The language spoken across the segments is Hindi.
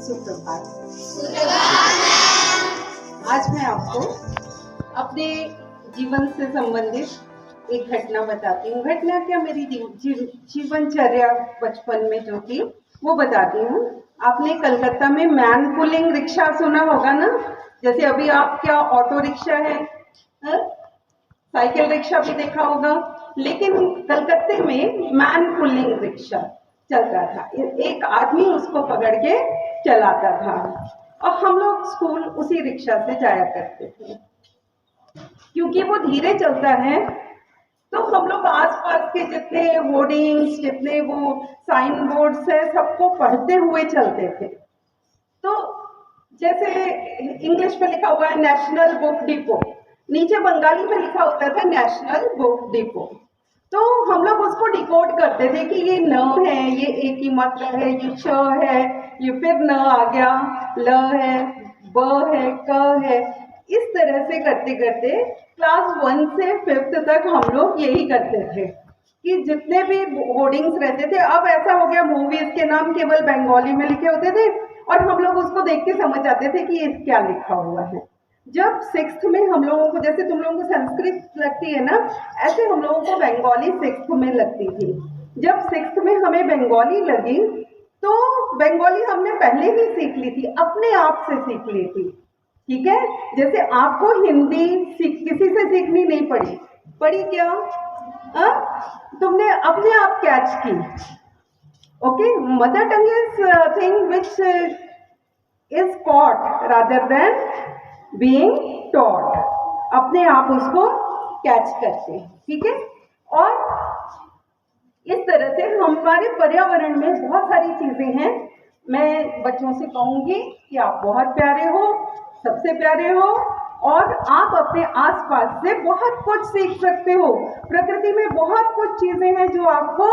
सुप्रभात। आज मैं आपको अपने जीवन से संबंधित एक घटना बताती हूँ। घटना क्या, मेरी जीवनचर्या बचपन में जो थी वो बताती हूँ। आपने कलकत्ता में मैन पुलिंग रिक्शा सुना होगा ना, जैसे अभी आप क्या ऑटो रिक्शा है, साइकिल रिक्शा भी देखा होगा, लेकिन कलकत्ते में मैन पुलिंग रिक्शा चलता था। एक आदमी उसको पकड़ के चलाता था और हम लोग स्कूल उसी रिक्शा से जाया करते थे। क्योंकि वो धीरे चलता है तो हम लोग आसपास के जितने होर्डिंग्स, जितने वो साइन बोर्ड्स है, सबको पढ़ते हुए चलते थे। तो जैसे इंग्लिश में लिखा हुआ है नेशनल बुक डिपो, नीचे बंगाली में लिखा होता था नेशनल बुक डिपो। तो हम लोग उसको डिकोड करते थे कि ये न है, ये ए की मात्रा है, ये श है, ये फिर न आ गया, ल है, ब है, क है। इस तरह से करते करते क्लास 1 से 5th तक हम लोग यही करते थे कि जितने भी होर्डिंग्स रहते थे, अब ऐसा हो गया मूवीज के नाम केवल बंगाली में लिखे होते थे और हम लोग उसको देख के समझ जाते थे कि ये क्या लिखा हुआ है। जब 6th में हम लोगों को, जैसे तुम लोगों को संस्कृत लगती है ना, ऐसे हम लोगों को बंगाली 6th में लगती थी। जब 6th में हमें बंगाली लगी तो बंगाली हमने पहले ही सीख ली थी, अपने आप से सीख ली थी। ठीक है, जैसे आपको हिंदी किसी से सीखनी नहीं पड़ी क्या? तुमने अपने आप कैच की। Okay, mother tongue is thing which is caught rather than being taught. अपने आप उसको कैच करते हैं। ठीक है, और इस तरह से हमारे पर्यावरण में बहुत सारी चीजें हैं। मैं बच्चों से कहूंगी कि आप बहुत प्यारे हो, सबसे प्यारे हो, और आप अपने आसपास से बहुत कुछ सीख सकते हो। प्रकृति में बहुत कुछ चीजें हैं जो आपको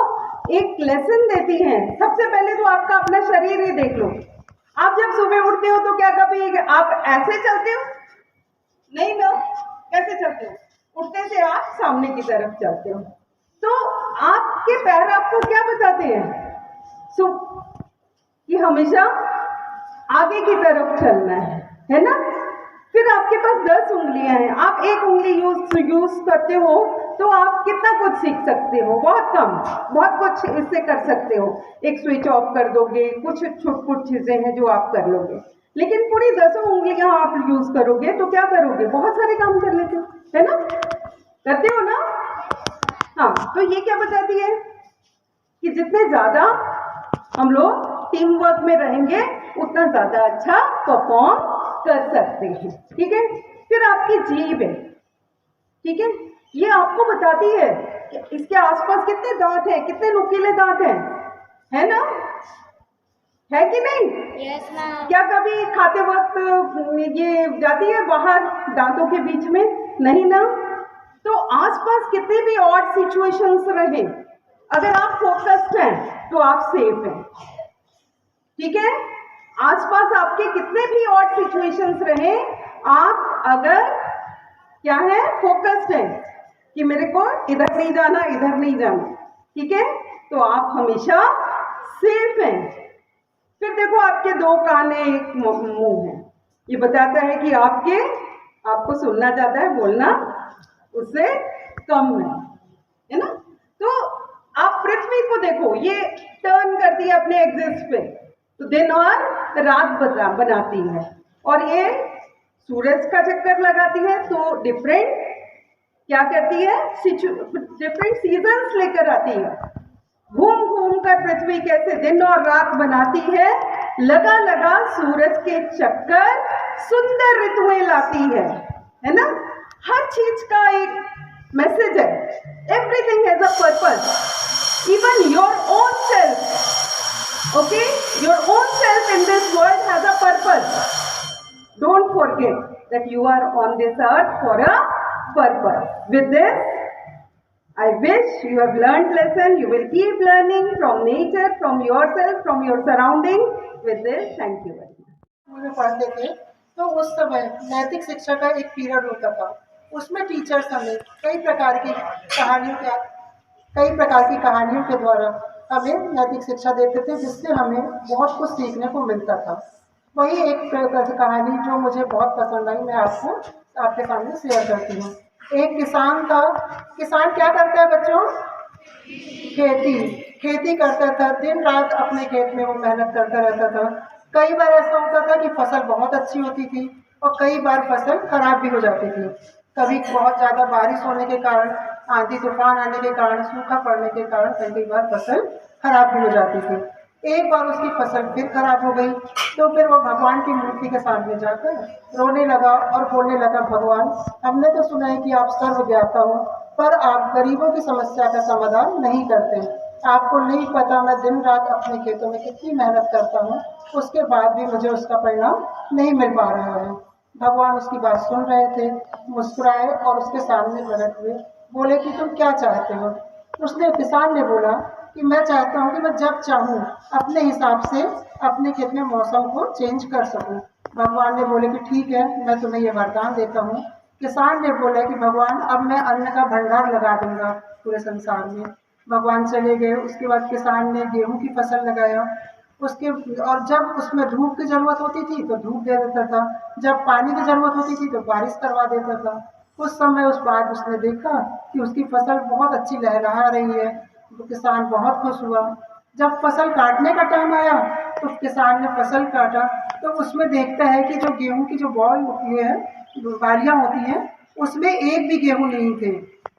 एक लेसन देती हैं। सबसे पहले तो आपका अपना शरीर ही देख लो। आप जब सुबह उठते हो तो क्या कभी आप ऐसे चलते हो? नहीं ना। कैसे चलते हो? उठते से आप सामने की तरफ चलते हो। तो आपके पैर आपको क्या बताते हैं? कि हमेशा आगे की तरफ चलना है ना? फिर आपके पास 10 उंगलियां हैं, आप एक उंगली यूज करते हो तो आप कितना कुछ सीख सकते हो? बहुत कम, बहुत कुछ इससे कर सकते हो। एक स्विच ऑफ कर दोगे, कुछ छुटपुट चीजें हैं जो आप कर लोगे। लेकिन पूरी 10 उंगलियां आप यूज करोगे तो क्या करोगे? बहुत सारे काम कर लेते हो, है ना? करते हो ना? हाँ, तो ये क्या बताती है कि जितने ज्यादा हम लोग टीम वर्क में रहेंगे उतना ज्यादा अच्छा परफॉर्म कर सकते हैं। ठीक है, फिर आपकी जीभ है। ठीक है, ये आपको बताती है कि इसके आसपास कितने दांत हैं, कितने नुकीले दांत हैं, है ना? है कि नहीं? Yes, ma'am. क्या कभी खाते वक्त ये जाती है बाहर दांतों के बीच में? नहीं ना। तो आसपास कितने भी ऑड सिचुएशंस रहे, अगर आप फोकस्ड हैं तो आप सेफ हैं। ठीक है, आसपास आपके कितने भी ऑड सिचुएशंस रहे, आप अगर क्या है, फोकस्ड है कि मेरे को इधर नहीं जाना, इधर नहीं जाना, ठीक है, तो आप हमेशा सेफ हैं। फिर देखो, आपके 2 कान है, एक मुंह है, ये बताता है कि आपको सुनना ज्यादा है, बोलना उससे कम है ना? तो आप पृथ्वी को देखो, ये टर्न करती है अपने एक्सिस पे, तो दिन और रात बनाती है, और ये सूरज का चक्कर लगाती है तो डिफरेंट क्या करती है, डिफरेंट सीजन्स लेकर आती है। घूम घूम कर पृथ्वी कैसे दिन और रात बनाती है, लगा लगा सूरज के चक्कर सुंदर ऋतुएं लाती है ना? हर चीज का एक मैसेज है। Everything has a purpose, even your own self. Okay, your own self in this world has a purpose. Don't forget that you are on this earth for a purpose. With this, I wish you have learned lesson. You will keep learning from nature, from yourself, from your surroundings. With this, thank you very much. में पढ़ते थे तो उस समय नैतिक शिक्षा का एक पीरियड होता था। उसमें टीचर्स हमें कई प्रकार की कहानियों के द्वारा हमें नैतिक शिक्षा देते थे, जिससे हमें बहुत कुछ सीखने को मिलता था। वही एक कहानी जो मुझे बहुत पसंद आई, मैं आपको आपके सामने शेयर करती हूँ। एक किसान था। किसान क्या करता है बच्चों? खेती। खेती करता था, दिन रात अपने खेत में वो मेहनत करता रहता था। कई बार ऐसा होता था कि फसल बहुत अच्छी होती थी और कई बार फसल खराब भी हो जाती थी। कभी बहुत ज़्यादा बारिश होने के कारण, आंधी तूफान आने के कारण, सूखा पड़ने के कारण कई बार फसल खराब भी हो जाती थी। एक बार उसकी फसल फिर खराब हो गई, तो फिर वो भगवान की मूर्ति के सामने जाकर रोने लगा और बोलने लगा, भगवान, हमने तो सुना है कि आप सर्वज्ञाता हो, पर आप गरीबों की समस्या का समाधान नहीं करते। आपको नहीं पता मैं दिन रात अपने खेतों में कितनी मेहनत करता हूँ, उसके बाद भी मुझे उसका परिणाम नहीं मिल पा रहा है। भगवान उसकी बात सुन रहे थे, मुस्कुराए और उसके सामने प्रकट हुए, बोले कि तुम क्या चाहते हो? उसने किसान ने बोला कि मैं चाहता हूँ कि मैं जब चाहूँ अपने हिसाब से अपने खेत में मौसम को चेंज कर सकूँ। भगवान ने बोले कि ठीक है, मैं तुम्हें ये वरदान देता हूँ। किसान ने बोला कि भगवान, अब मैं अन्न का भंडार लगा दूंगा पूरे संसार में। भगवान चले गए। उसके बाद किसान ने गेहूं की फसल लगाया। उसके और जब उसमें धूप की जरूरत होती थी तो धूप दे देता था, जब पानी की जरूरत होती थी तो बारिश करवा देता था। उस समय उस बाद उसने देखा कि उसकी फसल बहुत अच्छी लहलहा रही है, तो किसान बहुत खुश हुआ। जब फसल काटने का टाइम आया तो किसान ने फसल काटा, तो उसमें देखता है कि जो गेहूं की जो बॉल होती है, जो बालियां होती हैं, उसमें एक भी गेहूं नहीं थे।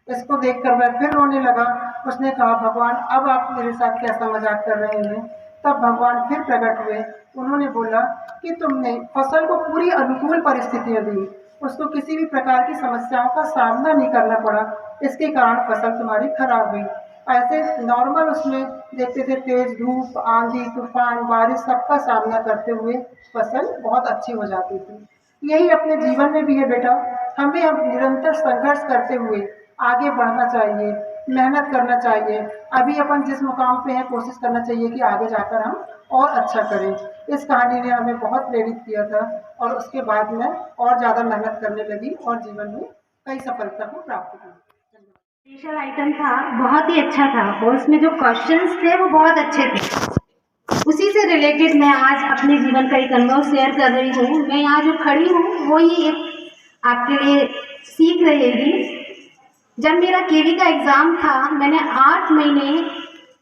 इसको देखकर वह फिर रोने लगा। उसने कहा, भगवान, अब आप मेरे साथ कैसा मजाक कर रहे हैं? तब भगवान फिर प्रकट हुए। उन्होंने बोला कि तुमने फसल को पूरी अनुकूल परिस्थितियां दी, उसको किसी भी प्रकार की समस्याओं का सामना नहीं करना पड़ा, इसके कारण फसल तुम्हारी खराब हुई। ऐसे नॉर्मल उसमें देखते थे, तेज धूप, आंधी तूफान, बारिश, सबका सामना करते हुए फसल बहुत अच्छी हो जाती थी। यही अपने जीवन में भी है बेटा। हमें अब निरंतर संघर्ष करते हुए आगे बढ़ना चाहिए, मेहनत करना चाहिए। अभी अपन जिस मुकाम पे हैं, कोशिश करना चाहिए कि आगे जाकर हम और अच्छा करें। इस कहानी ने हमें बहुत प्रेरित किया था और उसके बाद मैं और ज़्यादा मेहनत करने लगी और जीवन में कई सफलता को प्राप्त की। स्पेशल आइटम था, बहुत ही अच्छा था और उसमें जो क्वेश्चंस थे वो बहुत अच्छे थे। उसी से रिलेटेड मैं आज अपने जीवन का एक अनुभव शेयर कर रही हूँ। मैं यहाँ जो खड़ी हूँ वो ही एक आपके लिए सीख रहेगी। जब मेरा केवी का एग्ज़ाम था, मैंने 8 महीने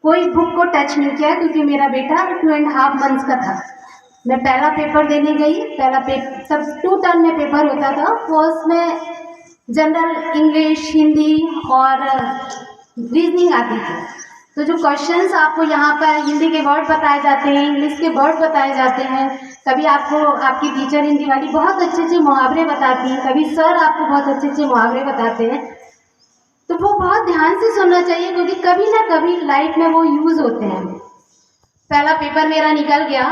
कोई बुक को टच नहीं किया, क्योंकि मेरा बेटा 2.5 मंथ्स का था। मैं पहला पेपर देने गई। पहला पेपर तब 2 टर्म में पेपर होता था। फर्स्ट में जनरल इंग्लिश, हिंदी और रीजनिंग आती थी। तो जो क्वेश्चंस आपको यहाँ पर हिंदी के वर्ड बताए जाते हैं, इंग्लिश के वर्ड बताए जाते हैं, कभी आपको आपकी टीचर हिंदी वाली बहुत अच्छे अच्छे मुहावरे बताती हैं, कभी सर आपको बहुत अच्छे अच्छे मुहावरे बताते हैं, तो वो बहुत ध्यान से सुनना चाहिए, क्योंकि कभी ना कभी लाइफ में वो यूज़ होते हैं। पहला पेपर मेरा निकल गया।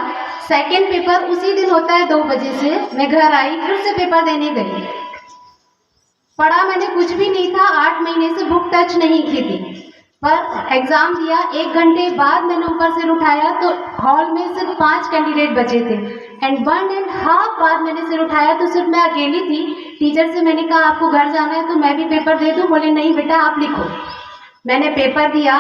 सेकेंड पेपर उसी दिन होता है 2 बजे से। मैं घर आई, फिर से पेपर देने गई। पढ़ा मैंने कुछ भी नहीं था, 8 महीने से बुक टच नहीं की थी, पर एग्ज़ाम दिया। 1 घंटे बाद मैंने ऊपर सिर उठाया तो हॉल में सिर्फ 5 कैंडिडेट बचे थे, एंड 1.5 बाद मैंने सिर उठाया तो सिर्फ मैं अकेली थी। टीचर से मैंने कहा, आपको घर जाना है तो मैं भी पेपर दे दूँ? बोले, नहीं बेटा, आप लिखो। मैंने पेपर दिया,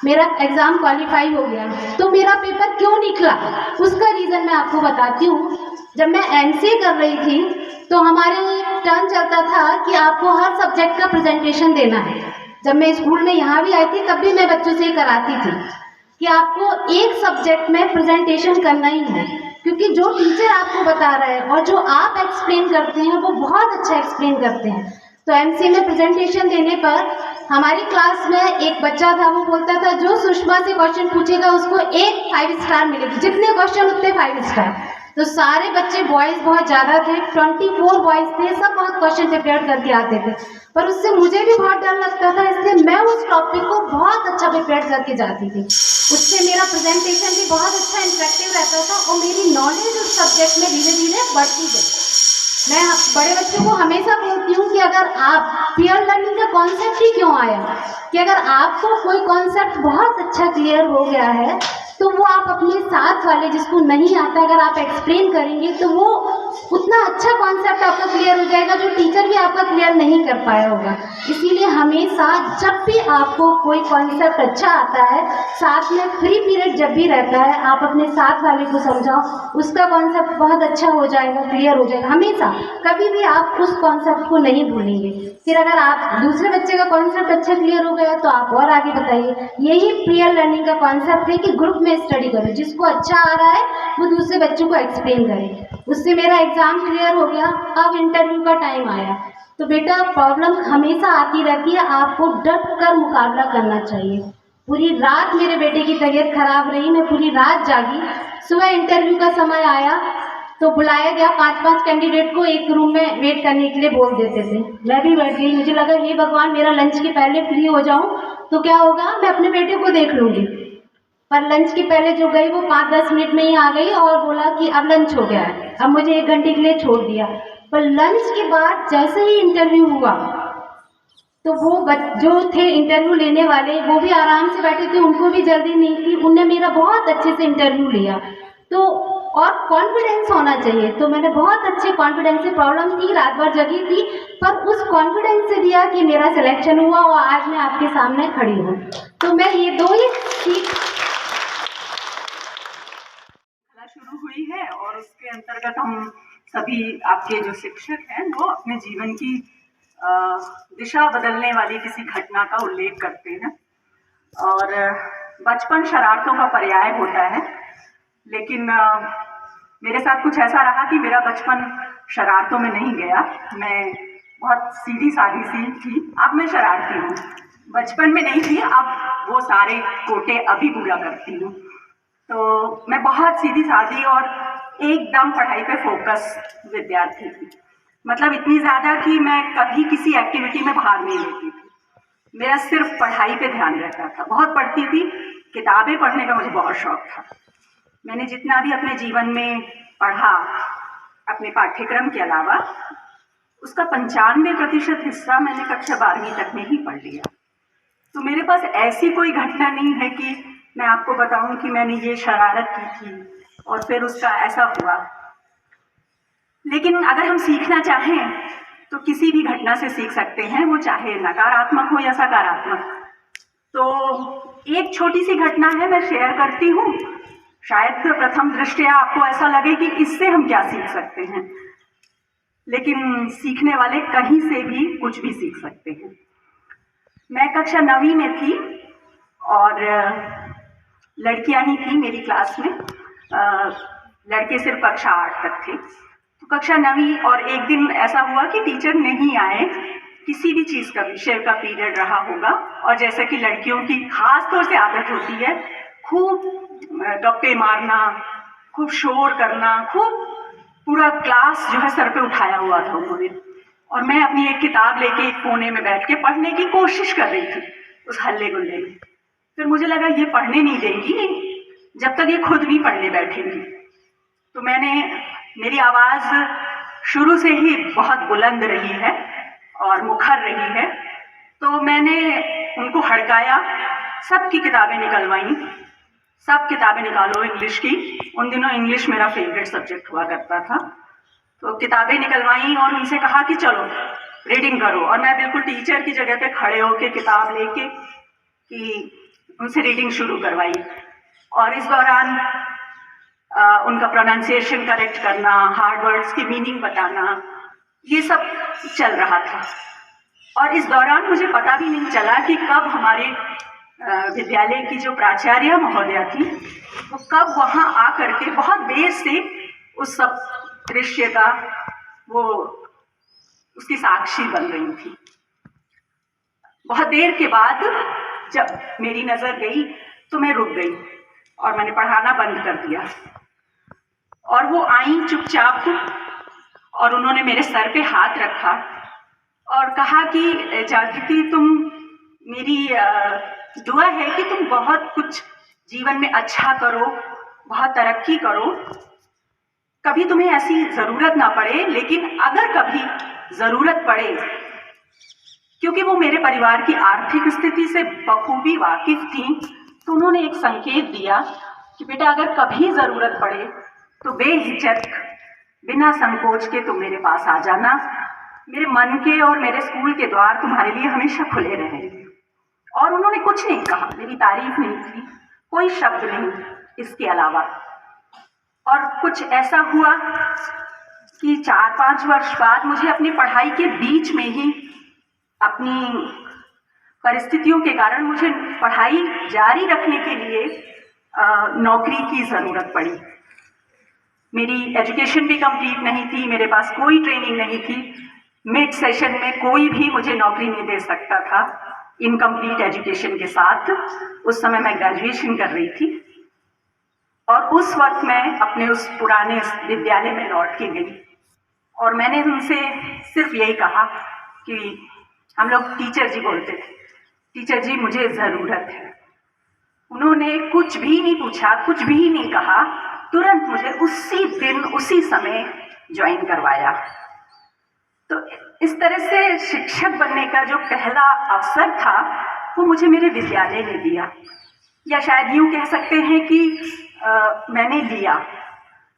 मेरा एग्ज़ाम क्वालिफाई हो गया। तो मेरा पेपर क्यों निकला, उसका रीज़न मैं आपको बताती हूँ। जब मैं एमसीए कर रही थी तो हमारे एक टर्न चलता था कि आपको हर सब्जेक्ट का प्रेजेंटेशन देना है। जब मैं स्कूल में यहाँ भी आई थी तब भी मैं बच्चों से कराती थी कि आपको एक सब्जेक्ट में प्रेजेंटेशन करना ही है, क्योंकि जो टीचर आपको बता रहा है और जो आप एक्सप्लेन करते हैं वो बहुत अच्छा एक्सप्लेन करते हैं। तो एमसीए में प्रेजेंटेशन देने पर हमारी क्लास में एक बच्चा था, वो बोलता था, जो सुषमा से क्वेश्चन पूछेगा उसको 5 स्टार मिलेगी, जितने क्वेश्चन उतने 5 स्टार। तो सारे बच्चे, बॉयज़ बहुत ज़्यादा थे, 24 बॉयज़ थे, सब बहुत क्वेश्चन प्रिपेयर करके आते थे, पर उससे मुझे भी बहुत डर लगता था, इसलिए मैं उस टॉपिक को बहुत अच्छा प्रिपेयर करके जाती थी। उससे मेरा प्रेजेंटेशन भी बहुत अच्छा इंटरेक्टिव रहता था और मेरी नॉलेज उस सब्जेक्ट में धीरे धीरे बढ़ती गई। मैं बड़े बच्चों को हमेशा बोलती हूँ कि अगर आप पीयर लर्निंग का कॉन्सेप्ट ही क्यों आया, कि अगर आपको कोई कॉन्सेप्ट बहुत अच्छा क्लियर हो गया है तो वो आप अपने साथ वाले जिसको नहीं आता अगर आप एक्सप्लेन करेंगे तो वो उतना अच्छा कॉन्सेप्ट आपका क्लियर हो जाएगा जो टीचर भी आपका क्लियर नहीं कर पाया होगा। इसीलिए हमेशा जब भी आपको कोई कॉन्सेप्ट अच्छा आता है, साथ में फ्री पीरियड जब भी रहता है, आप अपने साथ वाले को समझाओ, उसका कॉन्सेप्ट बहुत अच्छा हो जाएगा, क्लियर हो जाएगा। हमेशा कभी भी आप उस कॉन्सेप्ट को नहीं भूलेंगे। फिर अगर आप दूसरे बच्चे का कॉन्सेप्ट अच्छा क्लियर हो गया तो आप और आगे बताइए। यही पीयर लर्निंग का कॉन्सेप्ट है कि ग्रुप में स्टडी करो, जिसको अच्छा आ रहा है वो दूसरे बच्चों को एक्सप्लेन करे। उससे मेरा एग्जाम क्लियर हो गया, अब इंटरव्यू का टाइम आया। तो बेटा प्रॉब्लम हमेशा आती रहती है, आपको डट कर मुकाबला करना चाहिए। पूरी रात मेरे बेटे की तबीयत खराब रही, मैं पूरी रात जागी। सुबह इंटरव्यू का समय आया तो बुलाया गया, 5-5 कैंडिडेट को एक रूम में वेट करने के लिए बोल देते थे। मैं भी बैठ गई, मुझे लगा हे भगवान मेरा लंच के पहले फ्री हो जाऊं तो क्या होगा, मैं अपने बेटे को देख लूँगी। पर लंच के पहले जो गई वो 5-10 मिनट में ही आ गई और बोला कि अब लंच हो गया है, अब मुझे 1 घंटे के लिए छोड़ दिया। पर लंच के बाद जैसे ही इंटरव्यू हुआ तो वो जो थे इंटरव्यू लेने वाले वो भी आराम से बैठे थे, उनको भी जल्दी नहीं थी, उनने मेरा बहुत अच्छे से इंटरव्यू लिया। तो और कॉन्फिडेंस होना चाहिए, तो मैंने बहुत अच्छे कॉन्फिडेंस से, प्रॉब्लम थी, रात भर जगी थी, पर उस कॉन्फिडेंस से दिया कि मेरा सिलेक्शन हुआ और आज मैं आपके सामने खड़ी हूँ। तो मैं ये 2 ही सीख शुरू हुई है और उसके अंतर्गत हम सभी आपके जो शिक्षक हैं वो अपने जीवन की दिशा बदलने वाली किसी घटना का उल्लेख करते हैं। और बचपन शरारतों का पर्याय होता है, लेकिन मेरे साथ कुछ ऐसा रहा कि मेरा बचपन शरारतों में नहीं गया। मैं बहुत सीधी सादी सी थी। अब मैं शरारती हूँ, बचपन में नहीं थी, अब वो सारे कोटे अभी पूरा करती हूँ। तो मैं बहुत सीधी सादी और एकदम पढ़ाई पे फोकस विद्यार्थी थी। मतलब इतनी ज़्यादा कि मैं कभी किसी एक्टिविटी में भाग नहीं लेती थी, मेरा सिर्फ पढ़ाई पे ध्यान रहता था। बहुत पढ़ती थी, किताबें पढ़ने का मुझे बहुत शौक था। मैंने जितना भी अपने जीवन में पढ़ा अपने पाठ्यक्रम के अलावा, उसका 95% हिस्सा मैंने कक्षा 12वीं तक में ही पढ़ लिया। तो मेरे पास ऐसी कोई घटना नहीं है कि मैं आपको बताऊं कि मैंने ये शरारत की थी और फिर उसका ऐसा हुआ। लेकिन अगर हम सीखना चाहें तो किसी भी घटना से सीख सकते हैं, वो चाहे नकारात्मक हो या सकारात्मक। तो एक छोटी सी घटना है, मैं शेयर करती हूँ। शायद प्रथम दृष्टया आपको ऐसा लगे कि इससे हम क्या सीख सकते हैं, लेकिन सीखने वाले कहीं से भी कुछ भी सीख सकते हैं। मैं कक्षा 9वीं में थी और लड़कियां ही थी मेरी क्लास में, लड़के सिर्फ कक्षा 8 तक थे। तो कक्षा 9वीं और एक दिन ऐसा हुआ कि टीचर नहीं आए, किसी भी चीज़ का विषय का पीरियड रहा होगा, और जैसे कि लड़कियों की खास तौर से आदत होती है खूब गप्पे मारना, खूब शोर करना, खूब पूरा क्लास जो है सर पे उठाया हुआ था उन्होंने। और मैं अपनी एक किताब लेके एक कोने में बैठ के पढ़ने की कोशिश कर रही थी उस हल्ले गुल्ले में। फिर मुझे लगा ये पढ़ने नहीं देंगी जब तक ये खुद नहीं पढ़ने बैठेंगी। तो मेरी आवाज़ शुरू से ही बहुत बुलंद रही है और मुखर रही है, तो मैंने उनको हड़काया, सबकी किताबें निकलवाई, सब किताबें निकालो इंग्लिश की। उन दिनों इंग्लिश मेरा फेवरेट सब्जेक्ट हुआ करता था। तो किताबें निकलवाई और उनसे कहा कि चलो रीडिंग करो, और मैं बिल्कुल टीचर की जगह पे खड़े होके किताब लेके कि उनसे रीडिंग शुरू करवाई। और इस दौरान उनका प्रोनाउंसिएशन करेक्ट करना, हार्ड वर्ड्स की मीनिंग बताना, ये सब चल रहा था। और इस दौरान मुझे पता भी नहीं चला कि कब हमारे विद्यालय की जो प्राचार्य महोदया थी वो कब वहाँ आ करके बहुत देर से उस सब दृश्य का वो उसकी साक्षी बन रही थी। बहुत देर के बाद जब मेरी नज़र गई तो मैं रुक गई और मैंने पढ़ाना बंद कर दिया। और वो आई चुपचाप और उन्होंने मेरे सर पे हाथ रखा और कहा कि जागृति, तुम मेरी दुआ है कि तुम बहुत कुछ जीवन में अच्छा करो, बहुत तरक्की करो, कभी तुम्हें ऐसी ज़रूरत ना पड़े, लेकिन अगर कभी ज़रूरत पड़े, क्योंकि वो मेरे परिवार की आर्थिक स्थिति से बखूबी वाकिफ थी, तो उन्होंने एक संकेत दिया कि बेटा अगर कभी ज़रूरत पड़े तो बेहिचक बिना संकोच के तुम मेरे पास आ जाना। मेरे मन के और मेरे स्कूल के द्वार तुम्हारे लिए हमेशा खुले रहेंगे। और उन्होंने कुछ नहीं कहा, मेरी तारीफ नहीं की, कोई शब्द नहीं इसके अलावा। और कुछ ऐसा हुआ कि 4-5 वर्ष बाद मुझे अपनी पढ़ाई के बीच में ही अपनी परिस्थितियों के कारण मुझे पढ़ाई जारी रखने के लिए नौकरी की ज़रूरत पड़ी। मेरी एजुकेशन भी कंप्लीट नहीं थी, मेरे पास कोई ट्रेनिंग नहीं थी। मिड सेशन में कोई भी मुझे नौकरी नहीं दे सकता था इनकम्प्लीट एजुकेशन के साथ। उस समय मैं ग्रेजुएशन कर रही थी और उस वक्त मैं अपने उस पुराने विद्यालय में लौट के गई और मैंने उनसे सिर्फ यही कहा कि हम लोग टीचर जी बोलते थे, टीचर जी मुझे ज़रूरत है। उन्होंने कुछ भी नहीं पूछा, कुछ भी नहीं कहा, तुरंत मुझे उसी दिन उसी समय ज्वाइन करवाया। तो इस तरह से शिक्षक बनने का जो पहला अवसर था वो मुझे मेरे विद्यालय ने दिया, या शायद यूँ कह सकते हैं कि मैंने लिया।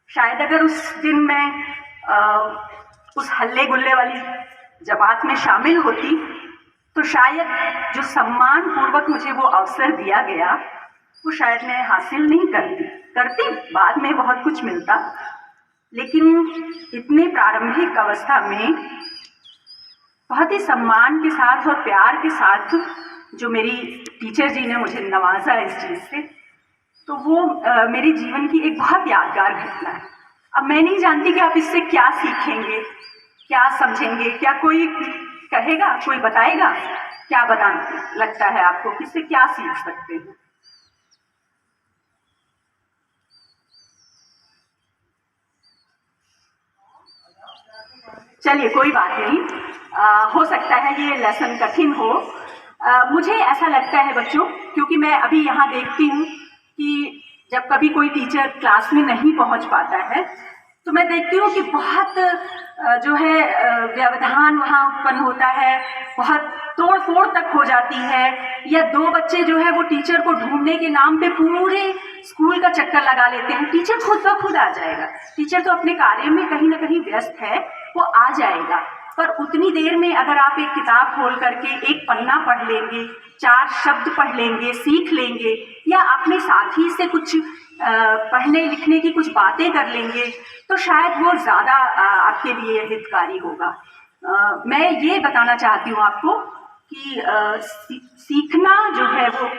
शायद अगर उस दिन मैं उस हल्ले गुल्ले वाली जमात में शामिल होती तो शायद जो सम्मान पूर्वक मुझे वो अवसर दिया गया वो शायद मैं हासिल नहीं करती बाद में बहुत कुछ मिलता। लेकिन इतने प्रारंभिक अवस्था में बहुत ही सम्मान के साथ और प्यार के साथ जो मेरी टीचर जी ने मुझे नवाजा इस चीज़ से, तो वो मेरे जीवन की एक बहुत यादगार घटना है। अब मैं नहीं जानती कि आप इससे क्या सीखेंगे, क्या समझेंगे, क्या कोई कहेगा, कोई बताएगा, क्या लगता है आपको किससे क्या सीख सकते हैं? चलिए कोई बात नहीं, हो सकता है ये लेसन कठिन हो। मुझे ऐसा लगता है बच्चों, क्योंकि मैं अभी यहाँ देखती हूँ कि जब कभी कोई टीचर क्लास में नहीं पहुँच पाता है तो मैं देखती हूँ कि बहुत जो है व्यवधान वहाँ उत्पन्न होता है, बहुत तोड़ फोड़ तक हो जाती है, या दो बच्चे जो है वो टीचर को ढूंढने के नाम पे पूरे स्कूल का चक्कर लगा लेते हैं। टीचर खुद ब खुद आ जाएगा, टीचर तो अपने कार्य में कहीं ना कहीं व्यस्त है, वो आ जाएगा। पर उतनी देर में अगर आप एक किताब खोल करके एक पन्ना पढ़ लेंगे, 4 शब्द पढ़ लेंगे, सीख लेंगे, या अपने साथी से कुछ पढ़ने लिखने की कुछ बातें कर लेंगे तो शायद वो ज़्यादा आपके लिए हितकारी होगा। मैं ये बताना चाहती हूँ आपको कि सीखना जो है वो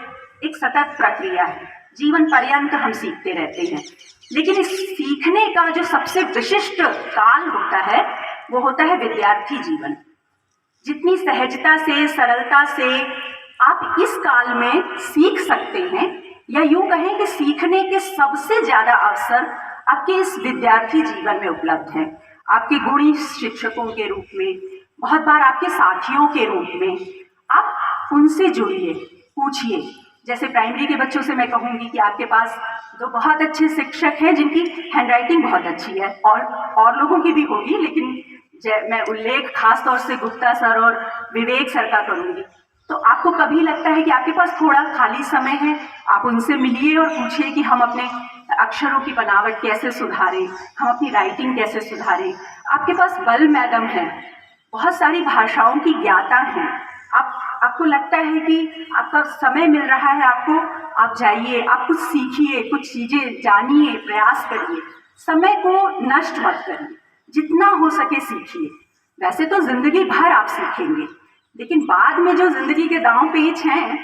एक सतत प्रक्रिया है, जीवन पर्यंत हम सीखते रहते हैं। लेकिन इस सीखने का जो सबसे विशिष्ट काल होता है वो होता है विद्यार्थी जीवन। जितनी सहजता से, सरलता से आप इस काल में सीख सकते हैं, या यूं कहें कि सीखने के सबसे ज़्यादा अवसर आपके इस विद्यार्थी जीवन में उपलब्ध हैं। आपके गुणी शिक्षकों के रूप में, बहुत बार आपके साथियों के रूप में। आप उनसे जुड़िए, पूछिए। जैसे प्राइमरी के बच्चों से मैं कहूँगी कि आपके पास 2 बहुत अच्छे शिक्षक हैं जिनकी हैंडराइटिंग बहुत अच्छी है, और लोगों की भी होगी, लेकिन मैं उल्लेख खास तौर से गुप्ता सर और विवेक सर का करूँगी। तो आपको कभी लगता है कि आपके पास थोड़ा खाली समय है, आप उनसे मिलिए और पूछिए कि हम अपने अक्षरों की बनावट कैसे सुधारें, हम अपनी राइटिंग कैसे सुधारें। आपके पास बल मैडम है, बहुत सारी भाषाओं की ज्ञाता हैं। आपको लगता है कि आपका समय मिल रहा है आपको, आप जाइए, आप कुछ सीखिए, कुछ चीज़ें जानिए, प्रयास करिए। समय को नष्ट मत करिए, जितना हो सके सीखिए। वैसे तो जिंदगी भर आप सीखेंगे, लेकिन बाद में जो जिंदगी के दांव पेच हैं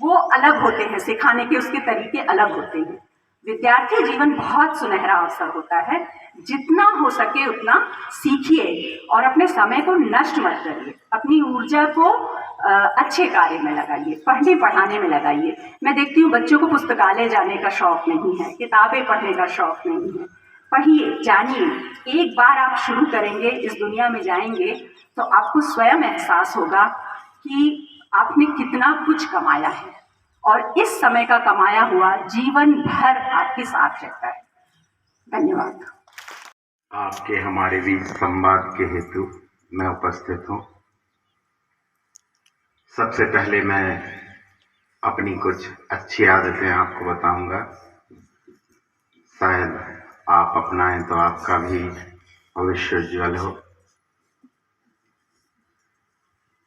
वो अलग होते हैं, सिखाने के उसके तरीके अलग होते हैं। विद्यार्थी जीवन बहुत सुनहरा अवसर होता है, जितना हो सके उतना सीखिए और अपने समय को नष्ट मत करिए। अपनी ऊर्जा को अच्छे कार्य में लगाइए, पढ़ने पढ़ाने में लगाइए। मैं देखती हूँ बच्चों को पुस्तकालय जाने का शौक नहीं है, किताबें पढ़ने का शौक नहीं है। पढ़िए, जानिए। एक बार आप शुरू करेंगे, इस दुनिया में जाएंगे तो आपको स्वयं एहसास होगा कि आपने कितना कुछ कमाया है, और इस समय का कमाया हुआ जीवन भर आपके साथ रहता है। धन्यवाद। आपके हमारे भी संवाद के हेतु मैं उपस्थित हूँ। सबसे पहले मैं अपनी कुछ अच्छी आदतें आपको बताऊंगा शायद आप अपनाएं तो आपका भी भविष्य उज्ज्वल हो।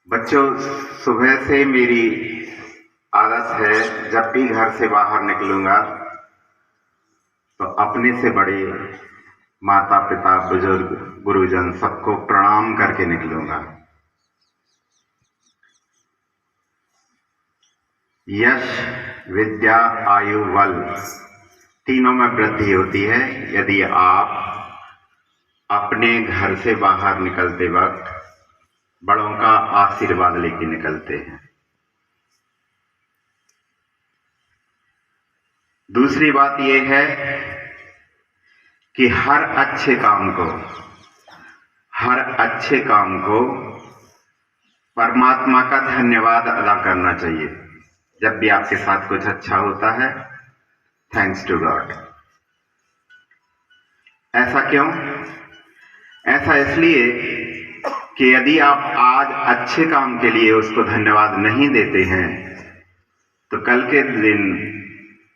बच्चों, सुबह से मेरी आदत है जब भी घर से बाहर निकलूंगा तो अपने से बड़े माता पिता, बुजुर्ग, गुरुजन सबको प्रणाम करके निकलूंगा। यश, विद्या, आयु, बल तीनों में वृद्धि होती है यदि आप अपने घर से बाहर निकलते वक्त बड़ों का आशीर्वाद लेके निकलते हैं। दूसरी बात यह है कि हर अच्छे काम को परमात्मा का धन्यवाद अदा करना चाहिए। जब भी आपके साथ कुछ अच्छा होता है, थैंक्स टू गॉड। ऐसा क्यों? ऐसा इसलिए कि यदि आप आज अच्छे काम के लिए उसको धन्यवाद नहीं देते हैं तो कल के दिन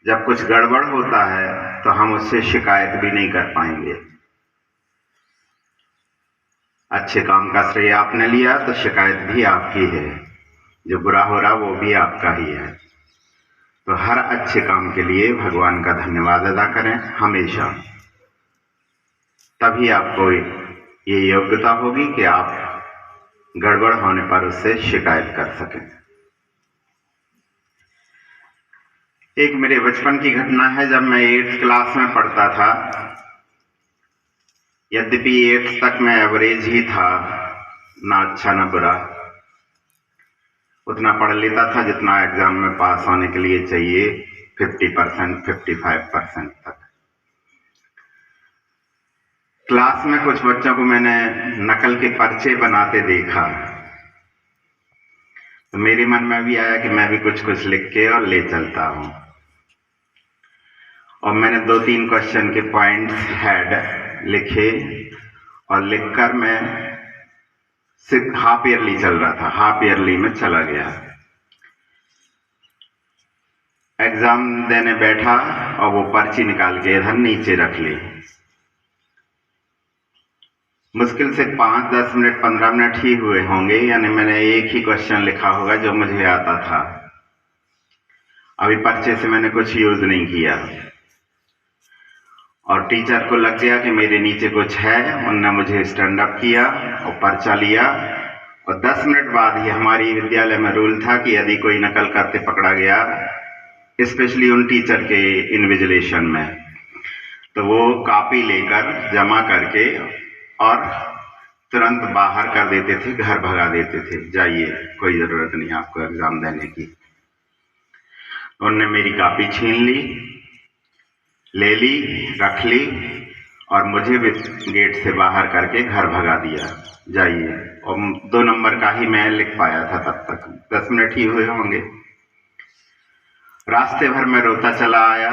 जब कुछ गड़बड़ होता है तो हम उससे शिकायत भी नहीं कर पाएंगे। अच्छे काम का श्रेय आपने लिया तो शिकायत भी आपकी है, जो बुरा हो रहा वो भी आपका ही है। तो हर अच्छे काम के लिए भगवान का धन्यवाद अदा करें हमेशा, तभी आपको ये योग्यता होगी कि आप गड़बड़ होने पर उससे शिकायत कर सकें। एक मेरे बचपन की घटना है। जब मैं 8th क्लास में पढ़ता था, यद्यपि 8th तक मैं एवरेज ही था, ना अच्छा ना बुरा, उतना पढ़ लेता था जितना एग्जाम में पास होने के लिए चाहिए, 50%, 55% तक। क्लास में कुछ बच्चों को मैंने नकल के पर्चे बनाते देखा तो मेरे मन में भी आया कि मैं भी कुछ कुछ लिख के और ले चलता हूं। और मैंने 2-3 क्वेश्चन के पॉइंट्स हेड लिखे और लिखकर मैं हाफ ईयरली चल रहा था, हाफ ईयरली में चला गया। एग्जाम देने बैठा और वो पर्ची निकाल के इधर नीचे रख ली। मुश्किल से 5, 10 मिनट, 15 मिनट ही हुए होंगे, यानी मैंने एक ही क्वेश्चन लिखा होगा जो मुझे आता था। अभी पर्चे से मैंने कुछ यूज नहीं किया और टीचर को लग गया कि मेरे नीचे कुछ है। उन्होंने मुझे स्टैंड अप किया और पर्चा लिया और 10 मिनट बाद ही, हमारी विद्यालय में रूल था कि यदि कोई नकल करते पकड़ा गया, स्पेशली उन टीचर के इन्विजिलेशन में, तो वो कॉपी लेकर जमा करके और तुरंत बाहर कर देते थे, घर भगा देते थे, जाइए कोई जरूरत नहीं आपको एग्जाम देने की। उन्होंने मेरी कॉपी छीन ली, ले ली, रख ली और मुझे भी गेट से बाहर करके घर भगा दिया, जाइए। और 2 नंबर का ही मैं लिख पाया था तब तक, 10 मिनट ही हुए होंगे। रास्ते भर में रोता चला आया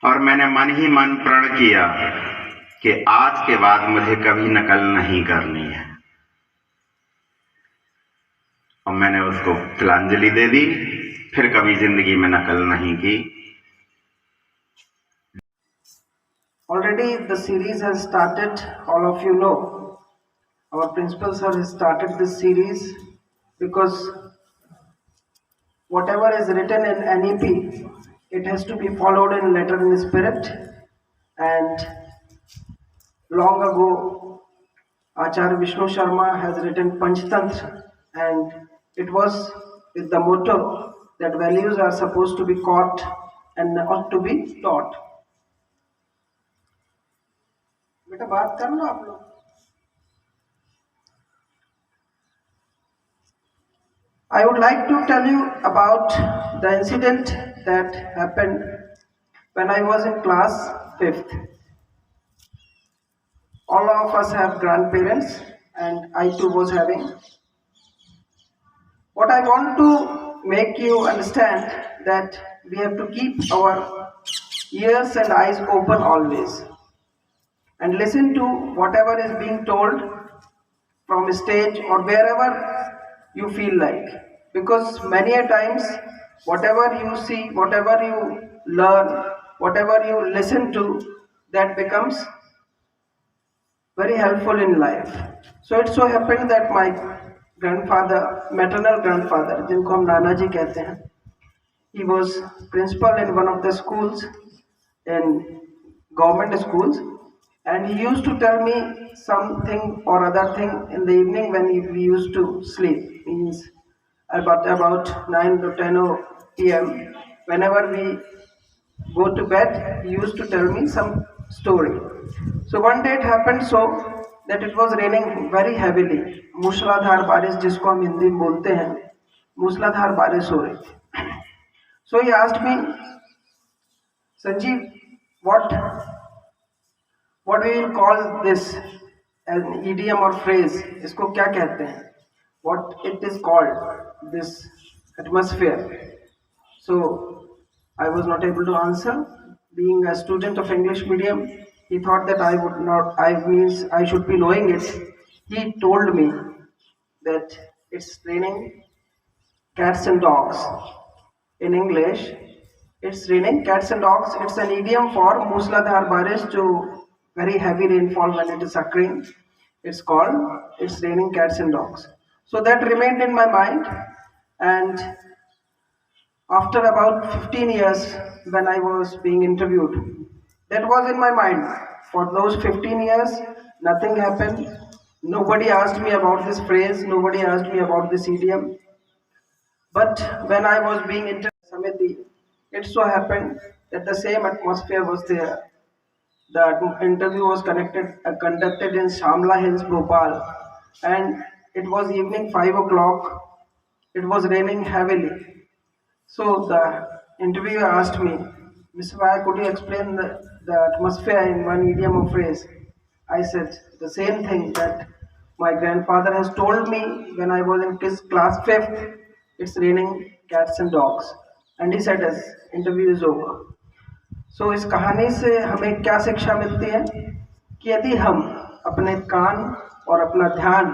और मैंने मन ही मन प्रण किया कि आज के बाद मुझे कभी नकल नहीं करनी है। और मैंने उसको तिलांजलि दे दी, फिर कभी जिंदगी में नकल नहीं की। Already the series has started, all of you know. Our principal sir has started this series because whatever is written in NEP, it has to be followed in letter and spirit. And long ago, Acharya Vishnu Sharma has written Panchtantra, and it was with the motto that values are supposed to be caught and not to be taught. बेटा बात कर लो आप लोग। I would like to tell you about the incident that happened when I was in class 5th. All of us have grandparents and I too was having. What I want to make you understand that we have to keep our ears and eyes open always and listen to whatever is being told from stage or wherever you feel like, because many a times whatever you see, whatever you learn whatever you listen to, that becomes very helpful in life. So it so happened that my grandfather, maternal grandfather, जिनको हम नाना जी कहते हैं, he was principal in one of the schools, in government schools, and he used to tell me something or other thing in the evening when we used to sleep, means about 9 to 10 p.m. Whenever we go to bed, he used to tell me some story. So one day it happened so that it was raining very heavily. मूसलाधार बारिश जिसको हम हिंदी में बोलते हैं, मूसलाधार बारिश हो रही थी. So he asked me, Sanjeev, what we will call this an idiom or phrase? इसको क्या कहते हैं? What it is called, this atmosphere? So I was not able to answer. Being a student of English medium, he thought that I should be knowing it. He told me that it's raining cats and dogs. In English, it's raining cats and dogs. It's an idiom for मूसलाधार बारिश, जो very heavy rainfall when it is occurring. It's called, it's raining cats and dogs. So that remained in my mind, and after about 15 years when I was being interviewed, that was in my mind. For those 15 years, nothing happened. Nobody asked me about this phrase, nobody asked me about this idiom. But when I was being interviewed, Samiti, it so happened that the same atmosphere was there. The interview was conducted in Shamla Hills, Bhopal, and it was evening 5 o'clock. It was raining heavily. So the interviewer asked me, Mr. Rai, could you explain the atmosphere in one idiom or phrase? I said the same thing that my grandfather has told me when I was in class 5th, it's raining cats and dogs. And he said, as interview is over. So इस कहानी से हमें क्या शिक्षा मिलती है कि यदि हम अपने कान और अपना ध्यान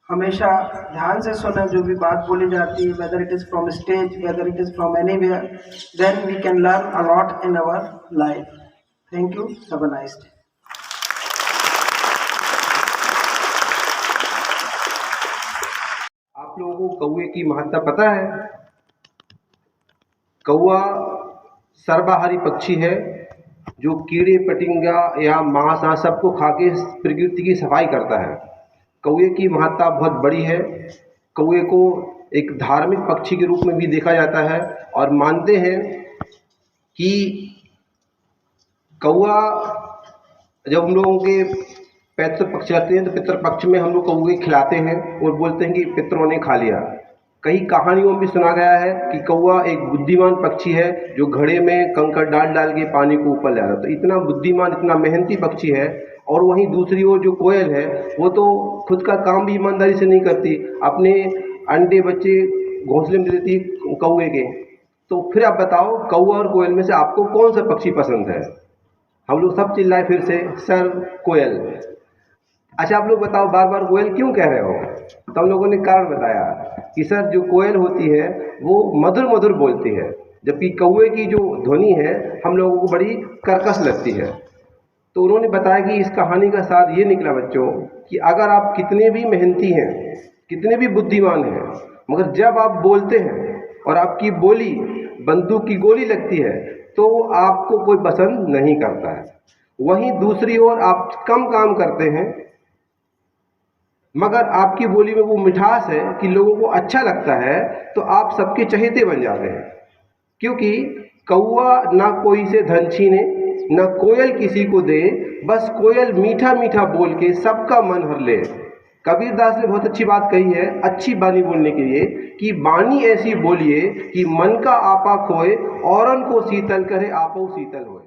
हमेशा ध्यान से सुने जो भी बात बोली जाती है, whether it is from stage, whether it is from anywhere, then we can learn a lot in our life. Thank you. Have a nice day. आप लोगों को कौवे की महत्ता पता है? कौवा सर्वाहारी पक्षी है जो कीड़े पतंगा या मांस सबको खा के प्रकृति की सफाई करता है. कौवे की महत्ता बहुत बड़ी है. कौवे को एक धार्मिक पक्षी के रूप में भी देखा जाता है और मानते हैं कि कौवा जब हम लोगों के पितृपक्ष आते हैं तो पितृपक्ष में हम लोग कौवे खिलाते हैं और बोलते हैं कि पितरों ने खा लिया. कई कहानियों में भी सुना गया है कि कौवा एक बुद्धिमान पक्षी है जो घड़े में कंकड़ डाल डाल के पानी को ऊपर ले आता है. तो इतना बुद्धिमान, इतना मेहनती पक्षी है. और वहीं दूसरी ओर जो कोयल है वो तो खुद का काम भी ईमानदारी से नहीं करती, अपने अंडे बच्चे घोंसले में देती कौवे के. तो फिर आप बताओ, कौवा और कोयल में से आपको कौन सा पक्षी पसंद है? हम लोग सब चिल्लाए फिर से, सर कोयल. अच्छा, आप लोग बताओ बार बार कोयल क्यों कह रहे हो? तो हम लोगों ने कारण बताया कि सर जो कोयल होती है वो मधुर मधुर बोलती है, जबकि कौवे की जो ध्वनि है हम लोगों को बड़ी कर्कश लगती है. तो उन्होंने बताया कि इस कहानी का सार ये निकला बच्चों कि अगर आप कितने भी मेहनती हैं, कितने भी बुद्धिमान हैं, मगर जब आप बोलते हैं और आपकी बोली बंदूक की गोली लगती है तो आपको कोई पसंद नहीं करता है. वहीं दूसरी ओर आप कम काम करते हैं मगर आपकी बोली में वो मिठास है कि लोगों को अच्छा लगता है, तो आप सबके चहेते बन जाते हैं. क्योंकि कौवा ना कोई से धन छीने, न कोयल किसी को दे, बस कोयल मीठा मीठा बोल के सबका मन हर ले. कबीरदास ने बहुत अच्छी बात कही है अच्छी बानी बोलने के लिए कि बानी ऐसी बोलिए कि मन का आपा खोए, औरन को शीतल करे आपो शीतल होए.